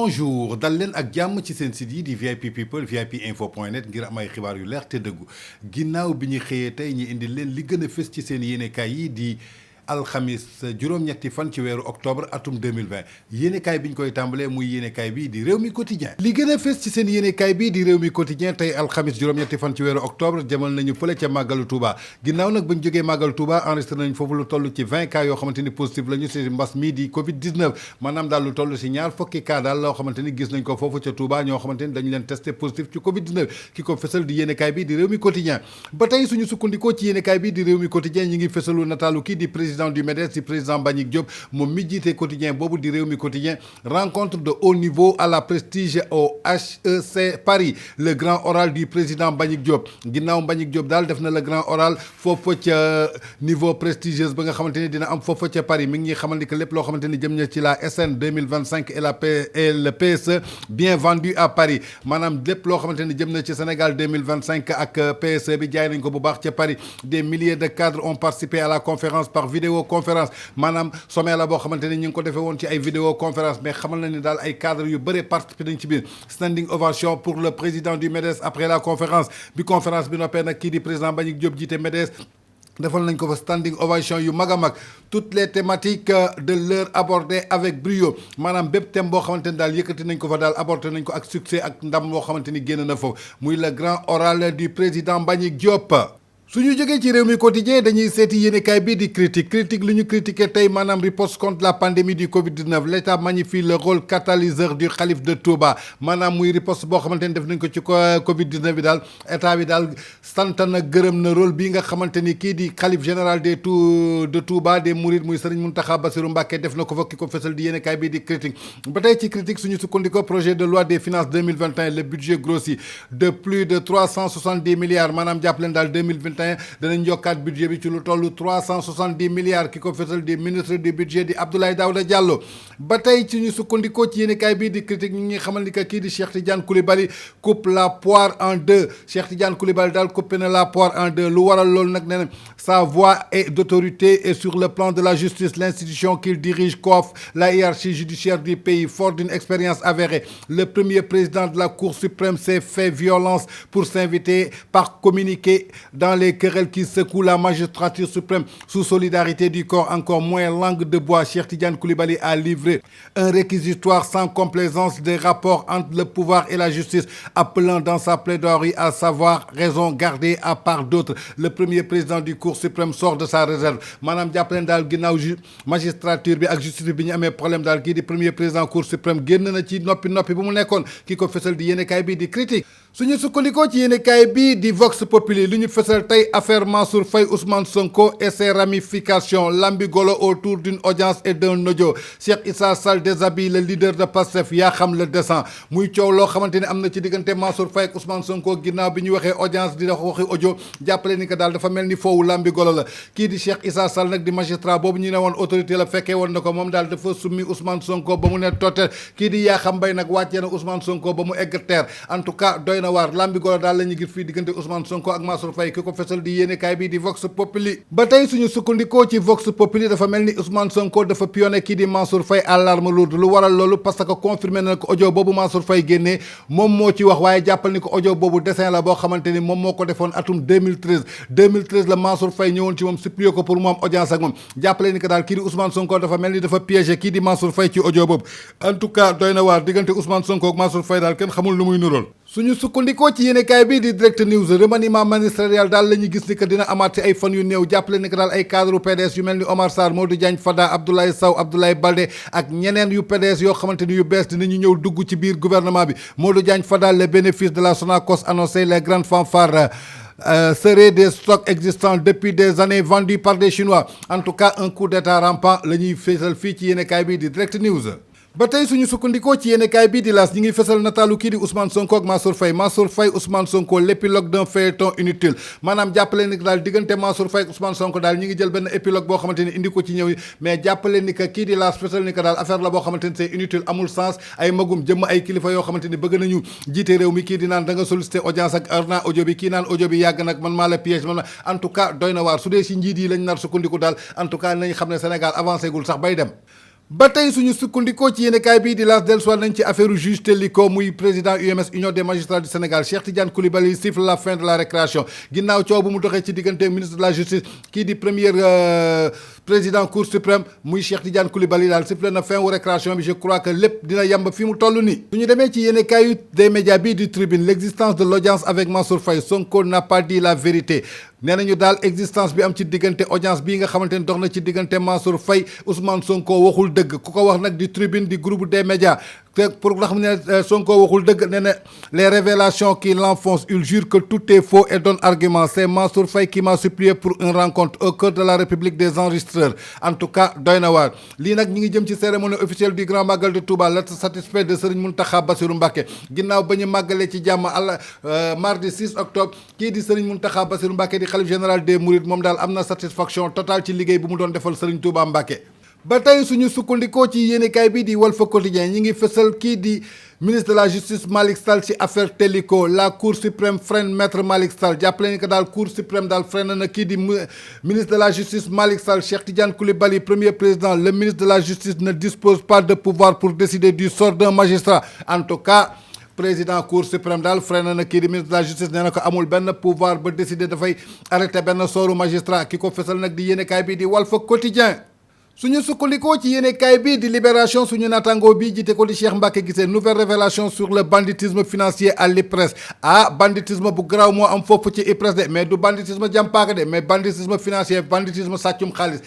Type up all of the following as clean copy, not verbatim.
bonjour dal leen ak jàmm ci seen site yi di VIP People VIP Info.net ngir am ay xibaar yu leer te dëggu ginnaaw bi ñu xëyee tey ñu indi leen li gën a fës ci seen yéenekaay yi di alxamis juróom-ñetti fan ci weeru octobre atum 2020 yéenekaay bi ñu koy tàmbalee muy yéenekaay bi di réew mi quotidien li gën a fës ci seen yéenekaay bi di réew mi quotidien tey alxamis juróom-ñetti fan ci weeru octobre jamal nañu fële ca màggalu Touba ginnaaw nag ba ñu jógee màggalu Touba enregistré nañ foofu lu toll ci 20 cas yoo xamante ni positif la ñu si mbas mii di Covid 19 maanaam daal lu toll si ñaar fukki cas daal loo xamante ni gis nañ ko foofu ca Touba ñoo xamante ni dañu leen testé positif ci Covid 19 ki ko fësal di yéenekaay bi di réew mi quotidien ba tey suñu sukkandikoo ci yéenekaay bi di réew mi quotidien ñi ngi fësalu nataalu kii di président du MEDES di président Mbagnick Diop moom mi jiite quotidien boobu di réew mi quotidien rencontre de haut niveau à la prestige au HEC Paris le grand oral du président Mbagnick Diop ginnaaw Mbagnick Diop daal def na le grand oral foofu ca niveau prestigieuse ba nga xamante ni dina am foofu ca Paris mi ngi ñuy xamal ni que lépp loo xamante ni jëm na ci la SN 2025 et le PSE bien vendu à Paris maanaam lépp loo xamante ni jëm na ci Sénégal 2025 ak PSE bi jaay nañ ko bu baax ca Paris des milliers de cadres ont participé à la conférence par vidéoconférence maanaam sommet la boo xamante ni ñu ngi ko defee woon ci ay vidéoconférence mais xamal na ni daal ay cadres yu bëri participé nañ ci biir standing ovation pour le président du MEDES après la conférence bi conférence bi noppee nag kii di président Mbagnick Diop jiite MEDES defal nañ ko fa standing ovation yu mag a mag toutes les thématiques de l'heure abordées avec brio maanaam bépp thème boo xamante ni daal yëkkati nañ ko fa daal abordé nañ ko ak succès ak ndam boo xamante ni génn na foofu muy le grand oral du président Mbagnick Diop. su ñu jógee ci réew mi quotidien dañuy seeti yéenekaay bii di critique lu ñu critiqué tey maanaam riposte contre la pandémie du Covid-19 l'État magnifie le rôle catalyseur du khalife de Touba maanaam muy riposte boo xamante ni def nañ ko ci Covid-19 bi daal état bi daal sant na gërëm na rôle bii nga xamante ni kii di khalife général de Touba des Mourides muy Serigne Mountakha Bassirou Mbacké def na ko fa ki ko fësal di yéenekaay bii di critique ba tey ci critique suñu sukkandikoo projet de loi des finances 2021 le budget grossit de plus de 370 milliards maanaam jàpp leen daal 2021 danañ yokkaat budget bi ci lu toll 370 milliards ki ko fësal di ministre du budget di Abdoulaye Daouda Diallo ba tey ci ñu sukkandikoo ci yéenekaay bii di critique ñu ngi xamal ni que kii di Cheikh Tidiane Coulibaly coupe la poire en deux Cheikh Tidiane Coulibaly daal coupé na la poire en deux lu waral loolu nag nee na sa voix est d'autorité et sur le plan de la justice l'institution qu'il dirige coiffe la hiérarchie judiciaire du pays fort d'une expérience avérée le premier président de la Cour suprême s'est fait violence pour s'inviter par communiqué dans les querelles qui secouent la magistrature suprême sous solidarité du corps encore moins langue de bois. Cheikh Tidiane Coulibaly a livré un réquisitoire sans complaisance des rapports entre le pouvoir et la justice, appelant dans sa plaidoirie à savoir raison gardée à part d'autres. Le premier président du Cour suprême sort de sa réserve maanaam jàpp leen daal ginnaaw magistrature bi ak justice bi ñu amee problème daal kii di premier président Cour suprême génn na ci noppi bu mu nekkoon ki ko fësal di yéenekaay bi di critique suñu sukkandikoo ci yéenekaay bi di Vox Populi lu ñu fësal tey affaire Mansour Faye Ousmane Sonko et ses ramifications l'ambigolo autour d'une audience et d'un audio Cheikh Issa Sall déshabille le leader de Pastef yaa xam le descend muy coow loo xamante ni am na ci diggante Mansour Faye ak Ousmane Sonko ginnaaw bi ñu waxee audience di waxi audio jàppale ni que daal dafa mel ni foowu l'ambigolo la kii di Cheikh Issa Sall nag di magistrat boobu ñu ne woon autorité la fekkee woon na ko moom daal dafa summi Ousmane Sonko ba mu ne totel kii di yaa xam mbay nag wàccee na Ousmane Sonko ba mu egg terre en tout cas doy na waar l'ambigolo daal la ñu gis fii diggante Ousmane Sonko ak Mansour Faye ki ko fesal di yéenekaay bi di Vox Populi ba tey suñu sukkandikoo ci Vox Populi dafa mel ni Ousmane Sonko dafa pionné kii di Mansour Faye à l'arme lourde lu waral loolu parce que confirmé na ko audio boobu Mansour Faye génnee moom moo ci wax waaye jàppal ni ko audio boobu dessin la boo xamante ni moom moo ko defoon atum 2013 la Mansour Faye ñëwoon ci moom supplié ko pour mu am audience ak moom jàppale ni ko daal kii di Ousmane Sonko dafa mel ni dafa piégé kii di Mansour Faye ci audio boobu en tout cas doy na waar diggante Ousmane Sonko ak Mansour Faye daal kenn xamul lu muy nurool suñu sukkandikoo ci yéenekaay bi di Direct News remaniement ministériel daal la ñu gis ni que dina amaat ci ay fan yu néew jàppale ni que daal ay cadre PDS yu mel ni Omar Sarr Modou Diagne Fada Abdoulaye Sow Abdoulaye Baldé ak ñeneen yu PDS yoo xamante ni yu bees dinañu ñëw dugg ci biir gouvernement bi Modou Diagne Fada les bénéfices de la Sonacos annoncé les grandes fanfares seraient des stocks existants depuis des années vendus par des Chinois en tout cas un coup d'état rampant la ñuy feesal fii ci yéenekaay bi di Direct News ba tey suñu sukkandikoo ci yéenekaay bii di L'As ñi ngi fësal nataalu kii di Ousmane Sonko ak Mansour Faye Ousmane Sonko l'épilogue d'un feuilleton inutile maanaam jàppale ni que daal diggante Mansour Faye ak Ousmane Sonko daal ñi ngi jël benn épilogue boo xamante ni indi ko ci ñëw mais jàppale ni que kii di L'As fësal ni que daal affaire la boo xamante ni c'est inutile amul sens ay magum jëmm ay kilifa yoo xamante ni bëgg nañu jiite réew mi kii di naan da nga sollicité audience ak heure naa audio bi kii naan audio bi yàgg nag man maa la piège man en tout cas doy na waar su dee si njiit yi lañ nar sukkandiku daal en tout cas nañ xam ne Sénégal avancé gul sax bay dem ba tey suñu sukkandikoo ci yéenekaay bii di laas dellusiwaat nañ ci affaire juge Téliko muy président UMS Union des magistrats du Sénégal Cheikh Tidiane Coulibaly siffle la fin de la récréation ginnaaw coow bu mu doxee ci diggante ministre de la justice kii di premier président cour suprême muy Cheikh Tidiane Coulibaly daal siffle na fin wu récréation bi je crois que lépp dina yemb fi mu toll nii. su ñu demee ci yéenekaayu des médias bii di Tribune l'existence de l'audience avec Mansour Faye Sonko n'a pas dit la vérité. nee nañu daal existence bi am ci diggante audience bii nga xamante ni dox na ci diggante Mansour Faye Ousmane Sonko waxul dëgg ku ko wax nag di Tribune di groupe des médias te pour nga xam ne Sonko waxul dëgg nee na les révélations qui l'enfoncent il jure que tout est faux et donne argument c'est Mansour Faye qui m'a supplié pour une rencontre au cœur de la République des enregistreurs en tout cas doy na waar lii nag ñi ngi jëm ci cérémonie officielle du Grand Magal de Touba la satisfait de Serigne Mountakha Bassirou Mbacké ginnaaw ba ñu màggalee ci jàmm mardi 6 octobre kii di Serigne Mountakha Bassirou Mbacké di xalif général des Mourides moom daal am na satisfaction totale ci liggéey bu mu doon defal Serigne Touba Mbacké ba tey suñu sukkandikoo ci yéenekaay bi di Walf Quotidien ñi ngi fësal kii di ministre de la justice Malick Sall ci affaire Téliko la cour suprême freine maître Malick Sall jàppale ni que daal cour suprême daal freine na kii di ministre de la justice Malick Sall Cheikh Tidiane Coulibaly premier président le ministre de la justice ne dispose pas de pouvoir pour décider du sort d'un magistrat en tout cas président cour suprême daal freiné na kii di ministre de la justice nee na ko amul benn pouvoir ba décider dafay arrêté benn sooru magistrat ki ko fesal nag di yéenekaay bi di Walf Quotidien suñu sukkandikoo ci yéenekaay bi di Libération suñu naataangoo bi jiite ko di Cheikh Mbacké Guissé nouvelle révélation sur le banditisme financier à l'IPRES banditisme bu garaaw moo am foofu ci IPRES de mais du banditisme jàmpaaka de mais banditisme financier banditisme sàccum xaalis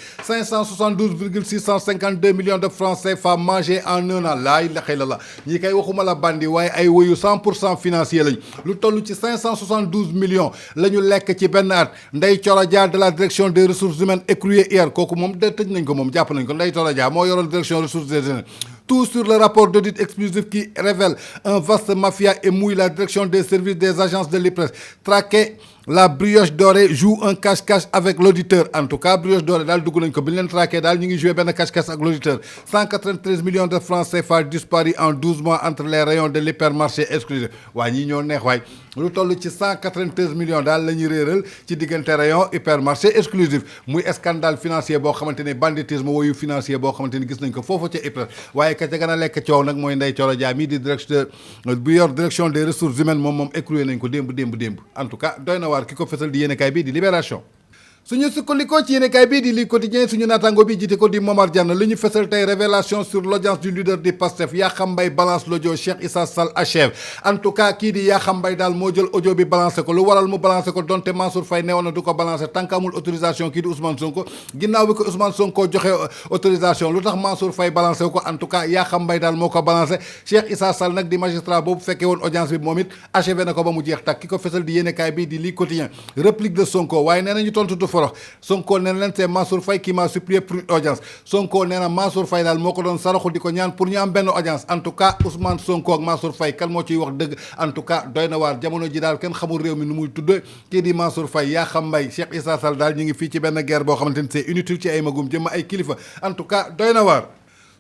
572,652 millions de francs CFA mangés en un an laa ilaaha illallaah ñi kay waxuma la bandi waaye ay woyu 100% financier lañ lu toll ci 572 millions la ñu lekk ci benn at Ndeye Thioro Dia de la direction des ressources humaines écroué hier kooku moom de tëj nañ ko moom jàpp nañ ko Ndeye Thioro Dia moo yoroon direction ressources humaines tout sur le rapport d'audit exclusif qui révèle un vaste mafia et mouille la direction des services des agences de l'IPRES traqué la brioche dorée joue un cache-cache avec l'auditeur en tout cas brioche dorée daal dugg nañ ko bi ñu leen traqué daal ñu ngi joué benn cache-cache ak l'auditeur 193 millions de francs CFA disparus en 12 mois entre les rayons de l'hypermarché exclusif waa ñii ñoo neex waay lu toll ci 193 millions daal la ñuy réeral ci diggante rayon hypermarché exclusif muy scandale financier boo xamante ne banditisme woyu financier boo xamante ni gis nañ ko foofu ca IPRES waaye ka ca gën a lekk coow nag mooy Ndeye Thioro Dia mii di directeur bu yor direction des ressources humaines moom écroué nañ ko démb en tout cas doy na waar ki ko fesal di yéenekaay bii di Libération suñu sukkandikoo ci yéenekaay bii di li quotidien suñu naataango bi jiite ko di Momar Diane li ñu fesal tey révélation sur l'audience du leader du PASTEF Yakham Mbaye balance l'audio Cheikh Issa Sall achève en tout cas kii di Yakham Mbaye daal moo jël audio bi balancé ko lu waral mu balancé ko donte Mansour Faye newoon na du ko balancé tant que amul autorisation kii di Ousmane Sonko ginnaaw bi ko Ousmane Sonko joxe autorisation lu tax Mansour Faye balancé ko en tout cas Yakham Mbaye daal moo ko balancé Cheikh Issa Sall nag di magistrat boobu fekkee woon audience bi moom it achevé na ko ba mu jeex tak ki ko fesal di yéenekaay bii di li quotidien réplique de Sonko waaye nee nañu tontu du forox Sonko nee na leen c'est Mansour Faye qui m'a supplié pour une audience Sonko nee na Mansour Faye daal moo ko doon saraxu di ko ñaan pour ñu am benn audience en tout cas Ousmane Sonko ak Mansour Faye kan moo ciy wax dëgg en tout cas doy na waar jamono ji daal kenn xamul réew mi nu muy tudd kii di Mansour Faye Yakham Mbaye Cheikh Issa Sall daal ñu ngi fii ci benn guerre boo xamante ni c'est inutile ci ay magum jëm ay kilifa en tout cas doy na waar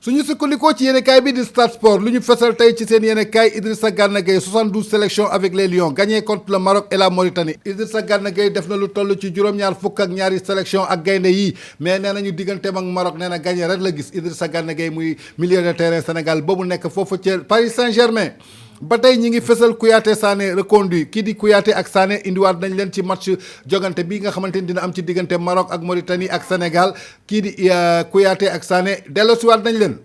suñu sukkandikoo ci yéenekaay bi di Stade Sport lu ñu fesal tey ci seen yéenekaay Idrissa Gana Gueye 72 sélections avec les Lions gagné contre le Maroc et la Mauritanie Idrissa Gana Gueye def na lu toll ci juróom-ñaar fukk ak ñaari sélection ak gaynde yii mais nee nañu digganteem ak Maroc nee na gagné rek la gis Idrissa Gana Gueye muy milieu de terrain Sénégal boobu nekk foofu ci Paris Saint-Germain ba tey ñi ngi fësal Kouyaté Sané reconduit kii di Kouyaté ak Sané indiwaat nañ leen ci match jogante bi nga xamante ni dina am ci diggante Maroc ak Mauritanie ak Sénégal kii di Kouyaté ak Sané delloosiwaat nañ leen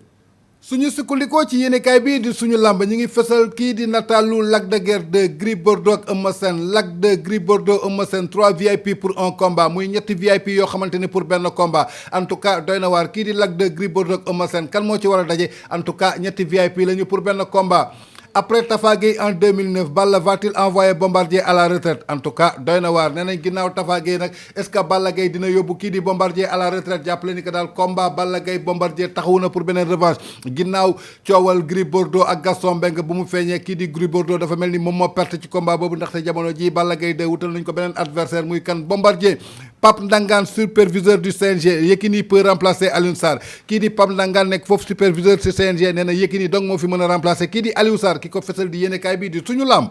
suñu sukkandikoo ci yéenekaay bii di suñu làmb ñi ngi fësal kii di nataalu Lac de Guiers de Gris Bordeaux ak Eumeu Sène Lac de Gris Bordeaux Eumeu Sène 3 VIP pour un combat muy ñetti VIP yoo xamante ni pour benn combat en tout cas doy na waar kii di Lac de Gris Bordeaux ak Eumeu Sène kan moo ci war a daje en tout cas ñetti VIP lañu pour benn combat après Tafa Gueye en 2009 Balla va-t-il envoyer Bombardier à la retraite en tout cas doy na waar nee nañ ginnaaw Tafa Gueye nag est-ce que Balla Gaye dina yóbbu kii di Bombardier à la retraite jàppale ni que daal combat Balla Gaye Bombardier taxawu na pour beneen revanche ginnaaw coowal Gris Bordeaux ak Gaston Mbengue bu mu feeñee kii di Gris Bordeaux dafa mel ni moom moo perte ci combat boobu ndaxte jamono ji Balla Gaye de wutal nañ ko beneen adversaire muy kan Bombardier Pape Ndangaan superviseur du CNG Yékini peut remplacer Alioune Sarr kii di Pape Ndangaan nekk foofu superviseur du CNG nee na Yékini donc moo fi mën a remplacer kii di Aliou Sarr ki ko fesal di yéenekaay bii di suñu làmb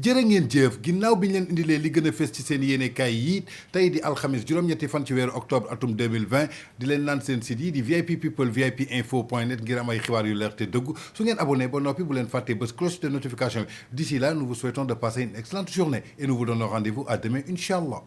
jërë ngeen jëf ginnaaw bi ñu leen indilee li gën a fës ci seen yéenekaay yi tey di alxamis juróom-ñetti fan ci weeru octobre atum 2020 di leen naan seen site yi di VIP People VIP Info point net ngir am ay xibaar yu leer te dëggu su ngeen abonné ba noppi bu leen fàttee bës cloche de notification bi d'ici là nous vous souhaitons de passer une excellente journée et nous vous donnons rendez-vous à demain inch'Allah.